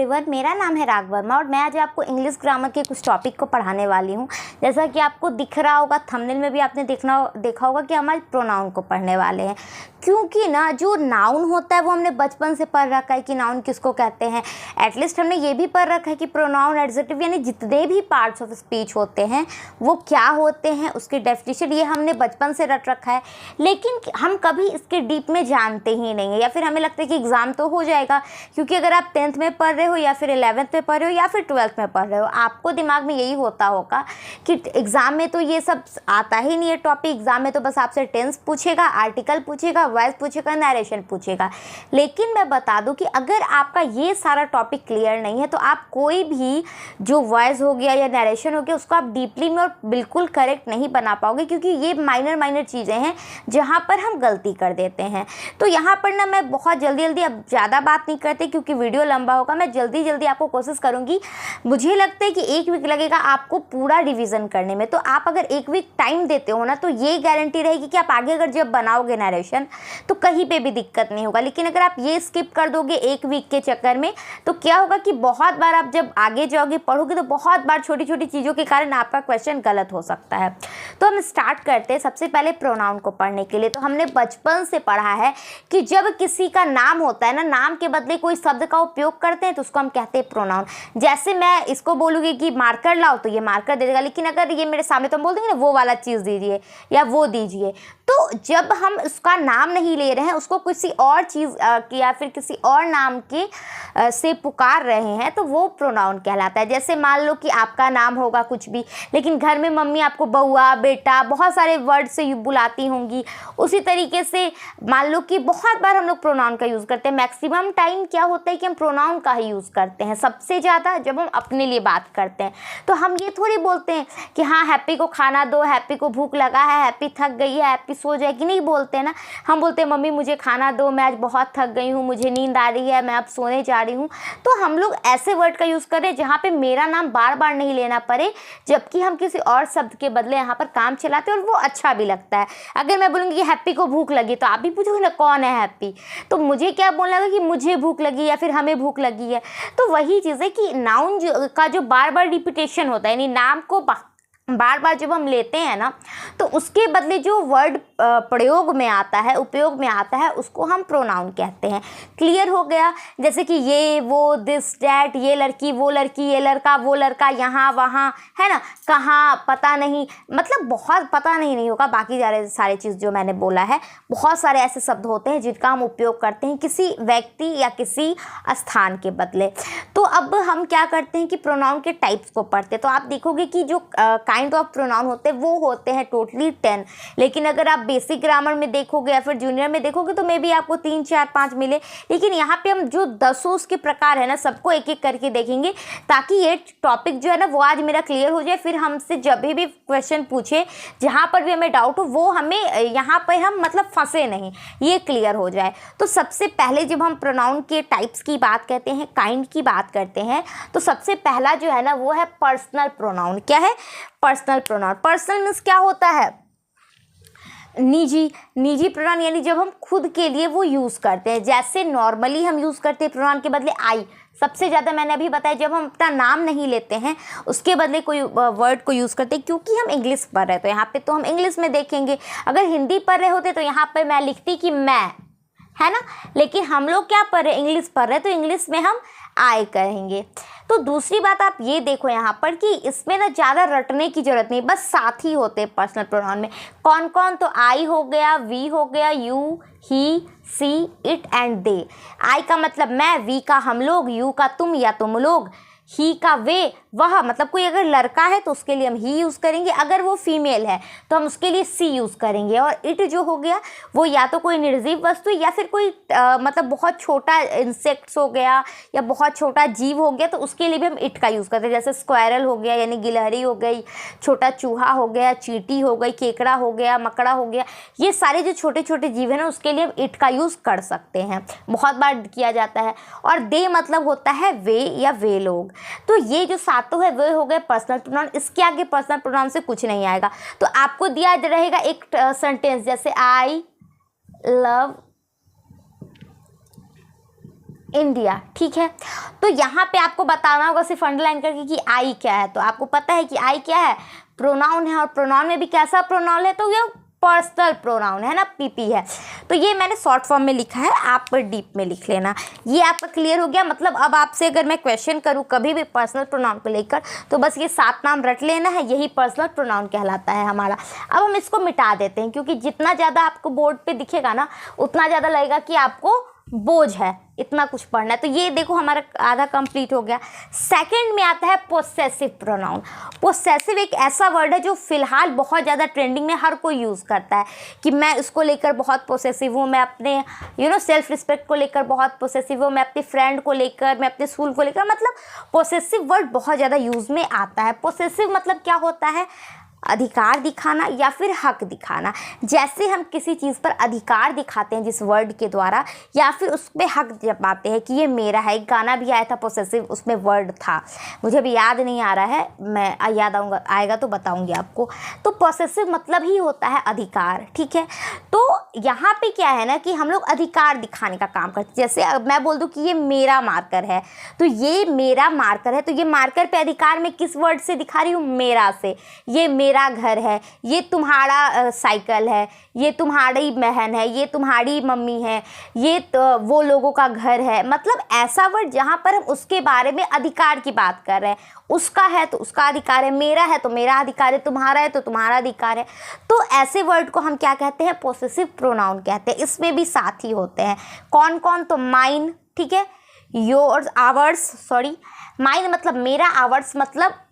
Everyone, मेरा नाम है राग वर्मा और मैं आज आपको इंग्लिश ग्रामर के कुछ टॉपिक को पढ़ाने वाली हूँ। जैसा कि आपको दिख रहा होगा, थंबनेल में भी आपने देखा होगा कि हम आज प्रोनाउन को पढ़ने वाले हैं। क्योंकि ना जो नाउन होता है वो हमने बचपन से पढ़ रखा है कि नाउन किसको कहते हैं। एटलीस्ट हमने ये भी पढ़ रखा है कि प्रोनाउन एडजेक्टिव यानी जितने भी पार्ट्स ऑफ स्पीच होते हैं वो क्या होते हैं, उसकी डेफिनेशन ये हमने बचपन से रट रखा है। लेकिन हम कभी इसके डीप में जानते ही नहीं है, या फिर हमें लगता है कि एग्ज़ाम तो हो जाएगा, क्योंकि अगर आप 10th में पढ़ रहे हो या फिर 11th में पढ़ रहे हो या फिर 12th में पढ़ रहे हो, आपको दिमाग में यही होता होगा कि एग्ज़ाम में तो ये सब आता ही नहीं है टॉपिक। एग्ज़ाम में तो बस आपसे टेंस पूछेगा, आर्टिकल पूछेगा, वॉइस पूछेगा, नरेशन पूछेगा। लेकिन मैं बता दूं कि अगर आपका ये सारा टॉपिक क्लियर नहीं है तो आप कोई भी जो वॉइस हो गया या नरेशन हो गया उसको आप डीपली में और बिल्कुल करेक्ट नहीं बना पाओगे, क्योंकि ये माइनर चीज़ें हैं जहाँ पर हम गलती कर देते हैं। तो यहाँ पर ना मैं बहुत जल्दी अब ज़्यादा बात नहीं करते क्योंकि वीडियो लंबा होगा। मैं जल्दी आपको कोशिश करूँगी। मुझे लगता है कि 1 वीक लगेगा आपको पूरा रिवीजन करने में। तो आप अगर 1 वीक टाइम देते हो ना तो ये गारंटी रहेगी कि आप आगे अगर जब बनाओगे नरेशन तो कहीं पे भी दिक्कत नहीं होगा। लेकिन अगर आप ये स्किप कर दोगे 1 वीक के चक्कर में तो क्या होगा कि बहुत बार आप जब आगे जाओगे पढ़ोगे तो बहुत बार छोटी चीज़ों के कारण आपका क्वेश्चन गलत हो सकता है। तो हम स्टार्ट करते हैं सबसे पहले प्रोनाउन को पढ़ने के लिए। तो हमने बचपन से पढ़ा है कि जब किसी का नाम होता है ना, नाम के बदले कोई शब्द का उपयोग करते हैं तो उसको हम कहते हैं प्रोनाउन। जैसे मैं इसको बोलूँगी कि मार्कर लाओ तो ये मार्कर दे देगा, लेकिन अगर ये मेरे सामने तो हम बोल देंगे ना वो वाला चीज़ दीजिए या वो दीजिए। तो जब हम उसका नाम नहीं ले रहे हैं, उसको किसी और चीज़ या फिर किसी और नाम के से पुकार रहे हैं तो वो प्रोनाउन कहलाता है। जैसे मान लो कि आपका नाम होगा कुछ भी, लेकिन घर में मम्मी आपको बउआ, बेटा बहुत सारे वर्ड से बुलाती होंगी। उसी तरीके से मान लो कि बहुत बार हम लोग प्रोनाउन का यूज़ करते हैं। मैक्सिमम टाइम क्या होता है कि हम प्रोनाउन का ही यूज़ करते हैं, सबसे ज़्यादा जब हम अपने लिए बात करते हैं। तो हम ये थोड़ी बोलते हैं कि हाँ हैप्पी को खाना दो, हैप्पी को भूख लगा है, हैप्पी थक गई है, हैप्पी सो जाएगी, नहीं बोलते हैं ना। हम बोलते हैं मम्मी मुझे खाना दो, मैं आज बहुत थक गई हूँ, मुझे नींद आ रही है, मैं अब सोने जा रही हूँ। तो हम लोग ऐसे वर्ड का यूज़ करें जहाँ पे मेरा नाम बार बार नहीं लेना पड़े, जबकि हम किसी और शब्द के बदले यहाँ पर काम चलाते हैं और वो अच्छा भी लगता है। अगर मैं बोलूँगी कि हैप्पी को भूख लगी तो आप भी पूछोगे ना कौन है हैप्पी, तो मुझे क्या बोलना है कि मुझे भूख लगी या फिर हमें भूख लगी है। तो वही चीज़ है कि नाउन का जो बार बार रिपीटेशन होता है, यानी नाम को बार बार जब हम लेते हैं ना तो उसके बदले जो वर्ड प्रयोग में आता है, उपयोग में आता है, उसको हम प्रोनाउन कहते हैं। क्लियर हो गया। जैसे कि ये, वो, दिस, डैट, ये लड़की, वो लड़की, ये लड़का, वो लड़का, यहाँ वहाँ, है ना, कहाँ, पता नहीं, मतलब बहुत पता नहीं होगा। बाकी सारे चीज़ जो मैंने बोला है, बहुत सारे ऐसे शब्द होते हैं जिनका हम उपयोग करते हैं किसी व्यक्ति या किसी स्थान के बदले। तो अब हम क्या करते हैं कि प्रोनाउन के टाइप्स को पढ़ते हैं। तो आप देखोगे कि जो काइंड ऑफ प्रोनाउन होते हैं वो होते हैं टोटली 10। लेकिन अगर आप बेसिक ग्रामर में देखोगे या फिर जूनियर में देखोगे तो मे बी आपको 3, 4, 5 मिले। लेकिन यहाँ पे हम जो 10 उसके प्रकार है ना सबको एक एक करके देखेंगे, ताकि ये टॉपिक जो है ना वो आज मेरा क्लियर हो जाए। फिर हमसे जब भी क्वेश्चन पूछे, जहाँ पर भी हमें डाउट हो, वो हमें यहाँ पर हम मतलब फंसे नहीं, ये क्लियर हो जाए। तो सबसे पहले जब हम प्रोनाउन के टाइप्स की बात करते हैं, काइंड की बात करते हैं, तो सबसे पहला जो है ना वो है पर्सनल प्रोनाउन। क्या है? Personal pronoun. पर्सनल मीन्स क्या होता है? निजी प्रोनाउन, यानी जब हम खुद के लिए वो यूज़ करते हैं। जैसे नॉर्मली हम यूज़ करते हैं प्रोनाउन के बदले आई, सबसे ज़्यादा मैंने अभी बताया जब हम अपना नाम नहीं लेते हैं उसके बदले कोई वर्ड को यूज़ करते हैं। क्योंकि हम इंग्लिश पढ़ रहे हैं तो यहाँ पे तो हम इंग्लिश में देखेंगे। अगर हिंदी पढ़ रहे होते तो यहाँ पर मैं लिखती कि मैं, है ना। लेकिन हम लोग क्या पढ़ रहे हैं? इंग्लिश पढ़ रहे हैं, तो इंग्लिश में हम आई कहेंगे। तो दूसरी बात आप ये देखो यहाँ पर कि इसमें ना ज़्यादा रटने की ज़रूरत नहीं, बस साथ ही होते हैं पर्सनल प्रोनाउन में। कौन कौन? तो आई हो गया, वी हो गया, you, he, she, it and they. I का मतलब मैं, वी का हम लोग, यू का तुम या तुम लोग, ही का वे वह, मतलब कोई अगर लड़का है तो उसके लिए हम ही यूज़ करेंगे, अगर वो फीमेल है तो हम उसके लिए सी यूज़ करेंगे। और इट जो हो गया वो या तो कोई निर्जीव वस्तु या फिर कोई मतलब बहुत छोटा इंसेक्ट्स हो गया या बहुत छोटा जीव हो गया, तो उसके लिए भी हम इट का यूज़ करते हैं। जैसे स्क्वायरल हो गया यानी गिलहरी हो गई, छोटा चूहा हो गया, चींटी हो गई, केकड़ा हो गया, मकड़ा हो गया, ये सारे जो छोटे छोटे जीव हैं ना उसके लिए हम इट का यूज़ कर सकते हैं, बहुत बार किया जाता है। और दे मतलब होता है वे या वे लोग। तो ये जो सातों है वो हो गए पर्सनल प्रोनाउन। इसके आगे पर्सनल प्रोनाउन से कुछ नहीं आएगा। तो आपको दिया रहेगा एक सेंटेंस, जैसे आई लव इंडिया, ठीक है। तो यहाँ पे आपको बताना होगा सिर्फ अंडरलाइन करके कि आई क्या है। तो आपको पता है कि आई क्या है, प्रोनाउन है, और प्रोनाउन में भी कैसा प्रोनाउन है, तो ये पर्सनल प्रोनाउन है ना, पीपी है। तो ये मैंने शॉर्ट फॉर्म में लिखा है, आप डीप में लिख लेना। ये आपका क्लियर हो गया। मतलब अब आपसे अगर मैं क्वेश्चन करूँ कभी भी पर्सनल प्रोनाउन को लेकर, तो बस ये 7 नाम रट लेना है, यही पर्सनल प्रोनाउन कहलाता है हमारा। अब हम इसको मिटा देते हैं, क्योंकि जितना ज़्यादा आपको बोर्ड पे दिखेगा ना, उतना ज़्यादा लगेगा कि आपको बोझ है, इतना कुछ पढ़ना है। तो ये देखो हमारा आधा कंप्लीट हो गया। सेकंड में आता है पोसेसिव प्रोनाउन। पोसेसिव एक ऐसा वर्ड है जो फिलहाल बहुत ज़्यादा ट्रेंडिंग में हर कोई यूज़ करता है कि मैं इसको लेकर बहुत पोसेसिव हूँ, मैं अपने सेल्फ रिस्पेक्ट को लेकर बहुत पोसेसिव हूँ, मैं अपनी फ्रेंड को लेकर, मैं अपने स्कूल को लेकर, मतलब पोसेसिव वर्ड बहुत ज़्यादा यूज़ में आता है। पोसेसिव मतलब क्या होता है, अधिकार दिखाना या फिर हक दिखाना। जैसे हम किसी चीज़ पर अधिकार दिखाते हैं जिस वर्ड के द्वारा, या फिर उस पर हक जताते हैं कि ये मेरा है। एक गाना भी आया था पोसेसिव, उसमें वर्ड था, मुझे अभी याद नहीं आ रहा है, मैं याद आएगा तो बताऊंगी आपको। तो पोसेसिव मतलब ही होता है अधिकार, ठीक है। तो यहाँ पे क्या है ना कि हम लोग अधिकार दिखाने का काम करते हैं। जैसे मैं बोल दूँ कि ये मेरा मार्कर है, तो ये मेरा मार्कर है, तो ये मार्कर पे अधिकार मैं किस वर्ड से दिखा रही हूँ, मेरा से। ये मेरा घर है, ये तुम्हारा साइकिल है, ये तुम्हारी बहन है, ये तुम्हारी मम्मी है, ये तो वो लोगों का घर है। मतलब ऐसा वर्ड जहाँ पर हम उसके बारे में अधिकार की बात कर रहे हैं। उसका है तो उसका अधिकार है, मेरा है तो मेरा अधिकार है, तुम्हारा है तो तुम्हारा अधिकार है। तो ऐसे वर्ड को हम क्या कहते हैं, पोसेसिव प्रोनाउन कहते हैं। इसमें भी साथ ही होते हैं, कौन कौन, तो माइन, ठीक है, योर्स, आवर्स, सॉरी, माइन मतलब मेरा, आवर्स मतलब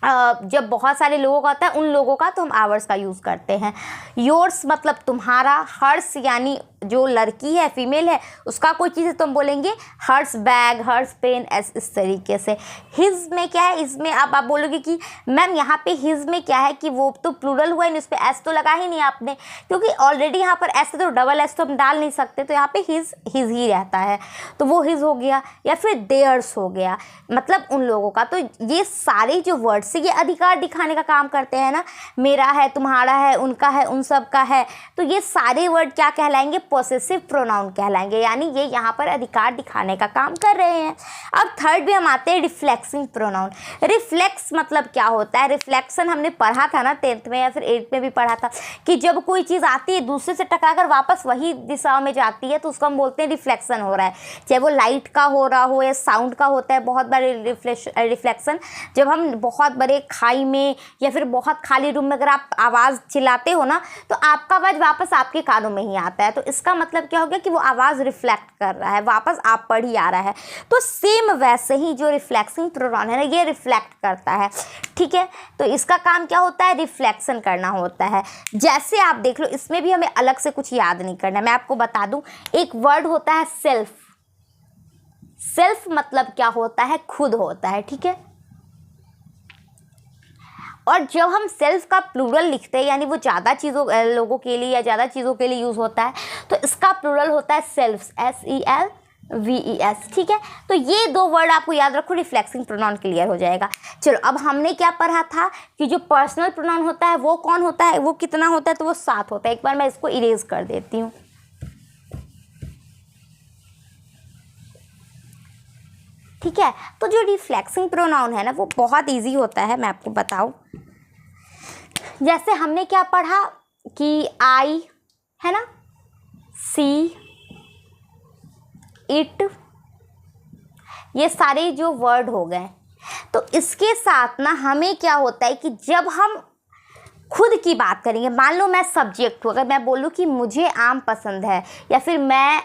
जब बहुत सारे लोगों का होता है उन लोगों का, तो हम आवर्स का यूज़ करते हैं। योर्स मतलब तुम्हारा, हर्स यानी जो लड़की है, फीमेल है, उसका कोई चीज़ है तो हम बोलेंगे हर्स बैग, हर्स पेन, इस तरीके से। हिज में क्या है, इसमें अब आप बोलोगे कि मैम यहाँ पे हिज में क्या है, कि वो तो प्लूरल हुआ है, इस पर एस तो लगा ही नहीं आपने, क्योंकि ऑलरेडी यहाँ पर एस तो डबल एस तो हम डाल नहीं सकते, तो यहाँ पे हिज ही रहता है, तो वो हिज हो गया। या फिर देयर्स हो गया, मतलब उन लोगों का। तो ये सारे जो वर्ड्स से ये अधिकार दिखाने का काम करते हैं ना, मेरा है, तुम्हारा है, उनका है, उन सब का है। तो ये सारे वर्ड क्या कहलाएंगे, पोसेसिव प्रोनाउन कहलाएंगे, यानी ये यहाँ पर अधिकार दिखाने का काम कर रहे हैं। अब थर्ड में हम आते हैं रिफ्लेक्सिंग प्रोनाउन। रिफ्लेक्स मतलब क्या होता है, रिफ्लेक्शन हमने पढ़ा था ना 10th में या फिर 8th में भी पढ़ा था, कि जब कोई चीज़ आती है दूसरे से टकराकर वापस वही दिशा में जाती है, तो उसको हम बोलते हैं रिफ्लेक्शन हो रहा है। चाहे वो लाइट का हो रहा हो या साउंड का होता है। बहुत बड़े रिफ्लेक्शन जब हम बहुत बड़े खाई में या फिर बहुत खाली रूम में अगर आप आवाज़ चिल्लाते हो ना, तो आपका आवाज़ वापस आपके कानों में ही आता है। तो इसका मतलब क्या हो गया कि वो आवाज़ रिफ्लेक्ट कर रहा है, वापस आप पर ही आ रहा है। तो सेम वैसे ही जो रिफ्लेक्सिंग प्रोनाउन है ना, ये रिफ्लेक्ट करता है, ठीक है। तो इसका काम क्या होता है, रिफ्लेक्शन करना होता है। जैसे आप देख लो, इसमें भी हमें अलग से कुछ याद नहीं करना है। मैं आपको बता दूं, एक वर्ड होता है सेल्फ। सेल्फ मतलब क्या होता है, खुद होता है, ठीक है। और जब हम सेल्फ का प्लूरल लिखते हैं, यानी वो ज़्यादा चीज़ों लोगों के लिए या ज़्यादा चीज़ों के लिए यूज़ होता है, तो इसका प्लूरल होता है सेल्फ्स, SELVES, ठीक है। तो ये 2 वर्ड आपको याद रखो, रिफ्लेक्सिंग प्रोनाउन क्लियर हो जाएगा। चलो, अब हमने क्या पढ़ा था कि जो पर्सनल प्रोनाउन होता है वो कौन होता है, वो कितना होता है, तो वो 7 होता है। एक बार मैं इसको इरेज कर देती हूँ। ठीक है, तो जो रिफ्लेक्सिंग प्रोनाउन है ना, वो बहुत इजी होता है, मैं आपको बताऊं। जैसे हमने क्या पढ़ा कि आई है ना, सी, इट, ये सारे जो वर्ड हो गए, तो इसके साथ ना हमें क्या होता है कि जब हम खुद की बात करेंगे, मान लो मैं सब्जेक्ट हूँ, अगर मैं बोलूँ कि मुझे आम पसंद है, या फिर मैं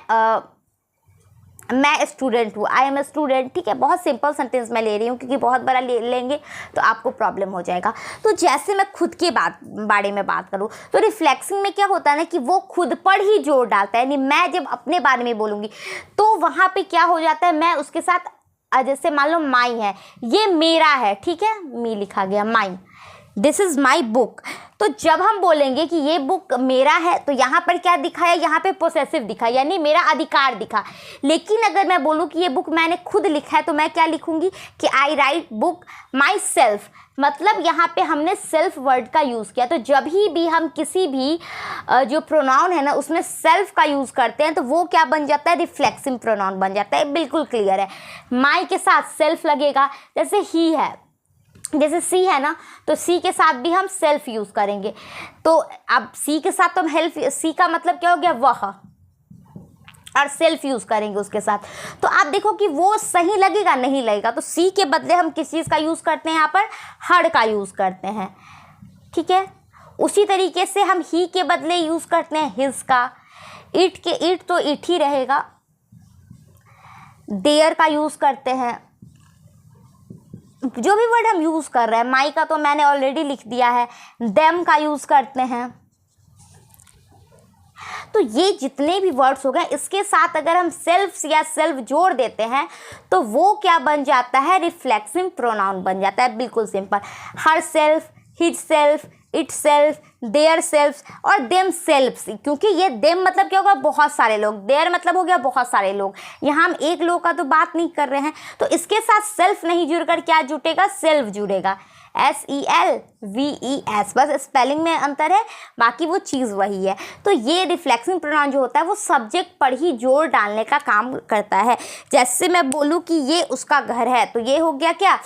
स्टूडेंट हूँ, आई एम ए स्टूडेंट, ठीक है। बहुत सिंपल सेंटेंस मैं ले रही हूँ, क्योंकि बहुत बड़ा लेंगे तो आपको प्रॉब्लम हो जाएगा। तो जैसे मैं खुद के बारे में बात करूँ, तो रिफ्लेक्सिंग में क्या होता है ना कि वो खुद पर ही जोर डालता है। यानी मैं जब अपने बारे में बोलूँगी, तो वहाँ पे क्या हो जाता है, मैं उसके साथ, जैसे मान लो माई है, ये मेरा है, ठीक है, मी लिखा गया, माई, दिस इज़ माई बुक। तो जब हम बोलेंगे कि ये बुक मेरा है तो यहाँ पर क्या दिखा है, यहाँ पे पोसेसिव दिखा, यानी मेरा अधिकार दिखा। लेकिन अगर मैं बोलूँ कि ये बुक मैंने खुद लिखा है तो मैं क्या लिखूँगी कि आई राइट बुक माई सेल्फ। मतलब यहाँ पे हमने सेल्फ वर्ड का यूज़ किया। तो जब भी हम किसी भी जो प्रोनाउन है ना उसमें सेल्फ का यूज़ करते हैं तो वो क्या बन जाता है, रिफ्लेक्सिव प्रोनाउन बन जाता है। बिल्कुल क्लियर है। माई के साथ सेल्फ लगेगा, जैसे ही है, जैसे सी है ना, तो सी के साथ भी हम सेल्फ यूज़ करेंगे। तो अब सी के साथ तो हम हेल्प, सी का मतलब क्या हो गया, वह, और सेल्फ यूज़ करेंगे उसके साथ। तो आप देखो कि वो सही लगेगा, नहीं लगेगा। तो सी के बदले हम किस चीज़ का यूज़ करते हैं, यहाँ पर हर का यूज़ करते हैं। ठीक है। उसी तरीके से हम ही के बदले यूज़ करते हैं हिज का। इट के इट तो इट ही रहेगा। देयर का यूज़ करते हैं। जो भी वर्ड हम यूज़ कर रहे हैं, माई का तो मैंने ऑलरेडी लिख दिया है। देम का यूज़ करते हैं। तो ये जितने भी वर्ड्स हो गए, इसके साथ अगर हम सेल्फ या सेल्फ जोड़ देते हैं तो वो क्या बन जाता है, रिफ्लेक्सिव प्रोनाउन बन जाता है। बिल्कुल simple. Her self, his self, it self, their self और देम सेल्फ्स। क्योंकि ये देम मतलब क्या होगा, बहुत सारे लोग। देयर मतलब हो गया बहुत सारे लोग। यहाँ हम एक लोग का तो बात नहीं कर रहे हैं। तो इसके साथ सेल्फ नहीं जुड़कर क्या जुड़ेगा, सेल्फ जुड़ेगा। SELVES, बस स्पेलिंग में अंतर है, बाकी वो चीज़ वही है। तो ये रिफ्लेक्सिव प्रोनाउन जो होता है वो सब्जेक्ट पर ही जोर डालने का काम करता है। जैसे मैं बोलूँ कि ये उसका घर है, तो ये हो गया क्या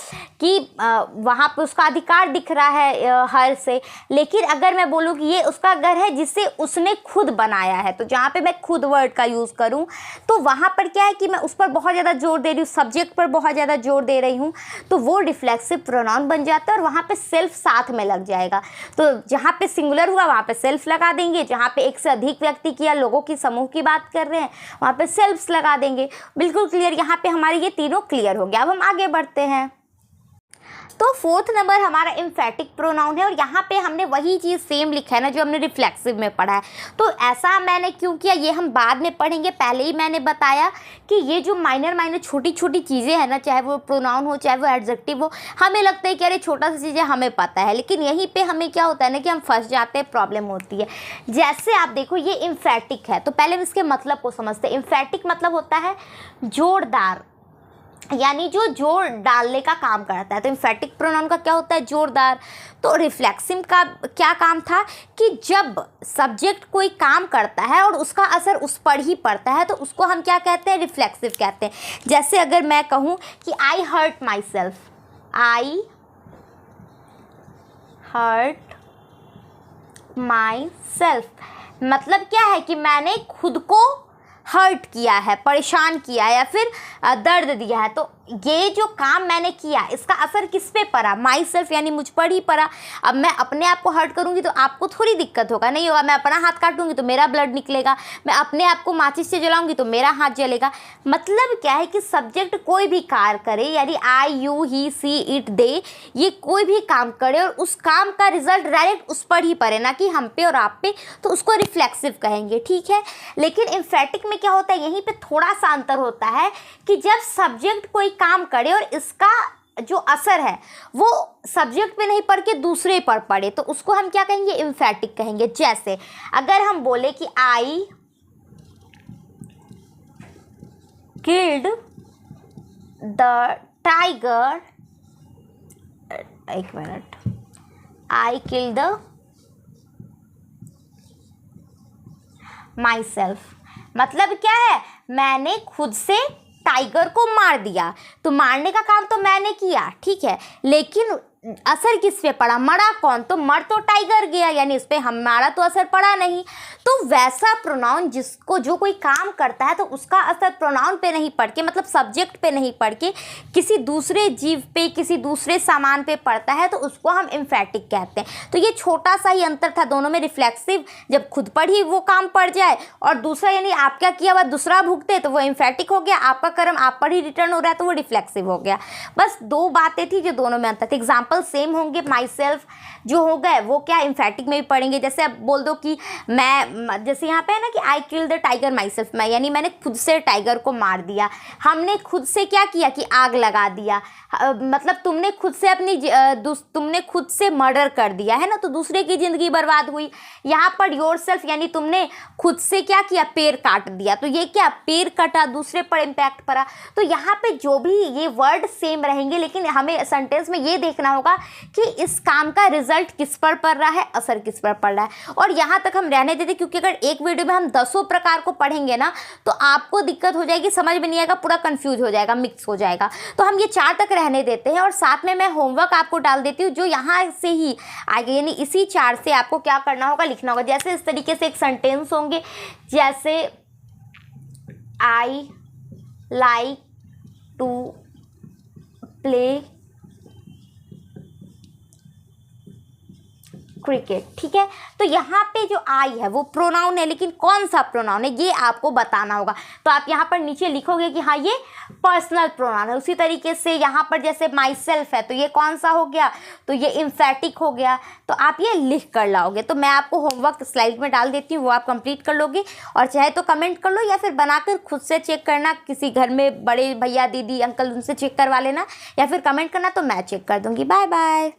कि वहाँ पे उसका अधिकार दिख रहा है हर से। लेकिन अगर मैं बोलूँ कि ये उसका घर है जिसे उसने खुद बनाया है, तो जहाँ पे मैं खुद वर्ड का यूज़ करूँ तो वहाँ पर क्या है कि मैं उस पर बहुत ज़्यादा जोर दे रही हूँ, सब्जेक्ट पर बहुत ज़्यादा जोर दे रही हूँ, तो वो रिफ्लेक्सिव प्रोनाउन बन जाता है। वहाँ पे सेल्फ साथ में लग जाएगा। तो जहाँ पे सिंगुलर हुआ वहाँ पे सेल्फ लगा देंगे, जहाँ पे एक से अधिक व्यक्ति की या लोगों की समूह की बात कर रहे हैं वहाँ पे सेल्फ्स लगा देंगे। बिल्कुल क्लियर। यहाँ पे हमारे ये तीनों क्लियर हो गया। अब हम आगे बढ़ते हैं। तो फोर्थ नंबर हमारा एम्फेटिक प्रोनाउन है, और यहाँ पे हमने वही चीज़ सेम लिखा है ना जो हमने रिफ्लेक्सिव में पढ़ा है। तो ऐसा मैंने क्यों किया ये हम बाद में पढ़ेंगे। पहले ही मैंने बताया कि ये जो माइनर छोटी छोटी चीज़ें हैं ना, चाहे वो प्रोनाउन हो चाहे वो एडजेक्टिव हो, हमें लगता है कि अरे छोटा सा चीज़ें हमें पता है, लेकिन यहीं पर हमें क्या होता है ना कि हम फंस जाते हैं, प्रॉब्लम होती है। जैसे आप देखो ये एम्फेटिक है, तो पहले हम इसके मतलब को समझते हैं। एम्फेटिक मतलब होता है जोरदार, यानी जो जोर डालने का काम करता है। तो एम्फेटिक प्रोनाउन का क्या होता है, जोरदार। तो रिफ्लेक्सिव का क्या काम था कि जब सब्जेक्ट कोई काम करता है और उसका असर उस पर ही पड़ता है तो उसको हम क्या कहते हैं, रिफ्लेक्सिव कहते हैं। जैसे अगर मैं कहूँ कि I hurt myself, I hurt myself, मतलब क्या है कि मैंने खुद को हर्ट किया है, परेशान किया है या फिर दर्द दिया है। तो ये जो काम मैंने किया इसका असर किस पे पड़ा, माई सेल्फ यानी मुझ पर ही पड़ा। अब मैं अपने आप को हर्ट करूँगी तो आपको थोड़ी दिक्कत होगा, नहीं होगा। मैं अपना हाथ काटूंगी तो मेरा ब्लड निकलेगा, मैं अपने आप को माचिस से जलाऊंगी तो मेरा हाथ जलेगा। मतलब क्या है कि सब्जेक्ट कोई भी कार्य करे, यानी आई you he she it they, ये कोई भी काम करे और उस काम का रिजल्ट डायरेक्ट उस पर ही पड़े, ना कि हम पे और आप पे, तो उसको रिफ्लेक्सिव कहेंगे। ठीक है। लेकिन एम्फेटिक में क्या होता है, यहीं पे थोड़ा सा अंतर होता है कि जब सब्जेक्ट कोई काम करे और इसका जो असर है वो सब्जेक्ट पे नहीं पड़ के दूसरे पर पड़े, तो उसको हम क्या कहेंगे, एम्फेटिक कहेंगे। जैसे अगर हम बोले कि आई किल्ड द टाइगर, एक minute, I killed the my self, मतलब क्या है, मैंने खुद से टाइगर को मार दिया। तो मारने का काम तो मैंने किया, ठीक है, लेकिन असर किस पे पड़ा, मरा कौन, तो मर तो टाइगर गया, यानी इस पे हमारा तो असर पड़ा नहीं। तो वैसा प्रोनाउन जिसको जो कोई काम करता है तो उसका असर प्रोनाउन पे नहीं पड़ के, मतलब सब्जेक्ट पे नहीं पड़ के किसी दूसरे जीव पे, किसी दूसरे सामान पे पड़ता है, तो उसको हम एम्फेटिक कहते हैं। तो ये छोटा सा ही अंतर था दोनों में। रिफ्लेक्सिव जब खुद पर ही वो काम पड़ जाए और दूसरा यानी आप क्या किया हुआ दूसरा भुगते तो वो एम्फेटिक हो गया, आपका कर्म आप पर ही रिटर्न हो रहा है तो वो रिफ्लेक्सिव हो गया। बस दो बातें थी जो दोनों में अंतर थे। एग्जाम्पल एग्जाम्पल सेम होंगे। माई सेल्फ जो हो गए वो क्या एम्फेटिक में भी पढ़ेंगे। जैसे आप बोल दो कि मैं, जैसे यहाँ पे है ना कि I kill the tiger myself, मैं यानी मैंने खुद से टाइगर को मार दिया। हमने खुद से क्या किया कि आग लगा दिया, मतलब तुमने खुद से तुमने खुद से मर्डर कर दिया है ना, तो दूसरे की ज़िंदगी बर्बाद हुई। यहाँ पर योर सेल्फ यानी तुमने खुद से क्या किया, पेड़ काट दिया, तो ये क्या, पेड़ कटा, दूसरे पर इम्पैक्ट पड़ा। तो यहाँ पे जो भी ये वर्ड सेम रहेंगे, लेकिन हमें सेंटेंस में ये देखना होगा कि इस काम का रिजल्ट किस पर पड़ रहा है, असर किस पर पड़ रहा है। और यहाँ तक हम रहने देते, क्योंकि अगर एक वीडियो में हम 10 प्रकार को पढ़ेंगे ना तो आपको दिक्कत हो जाएगी, समझ में नहीं आएगा, पूरा कंफ्यूज हो जाएगा, मिक्स हो जाएगा। तो हम ये 4 तक रहने देते हैं और साथ में मैं होमवर्क आपको डाल देती हूँ जो यहाँ से ही आगे, यानी इसी 4 से आपको क्या करना होगा, लिखना होगा। जैसे इस तरीके से एक सेंटेंस होंगे, जैसे I like to play cricket, ठीक है। तो यहाँ पे जो आई है वो प्रोनाउन है, लेकिन कौन सा प्रोनाउन है ये आपको बताना होगा। तो आप यहाँ पर नीचे लिखोगे कि हाँ ये पर्सनल प्रोनाउन है। उसी तरीके से यहाँ पर जैसे माई सेल्फ है तो ये कौन सा हो गया, तो ये एम्फेटिक हो गया। तो आप ये लिख कर लाओगे। तो मैं आपको होमवर्क स्लाइड में डाल देती हूँ, वो आप कंप्लीट कर लोगे, और चाहे तो कमेंट कर लो या फिर बनाकर खुद से चेक करना, किसी घर में बड़े भैया दीदी अंकल उनसे चेक करवा लेना, या फिर कमेंट करना तो मैं चेक कर दूँगी। Bye bye.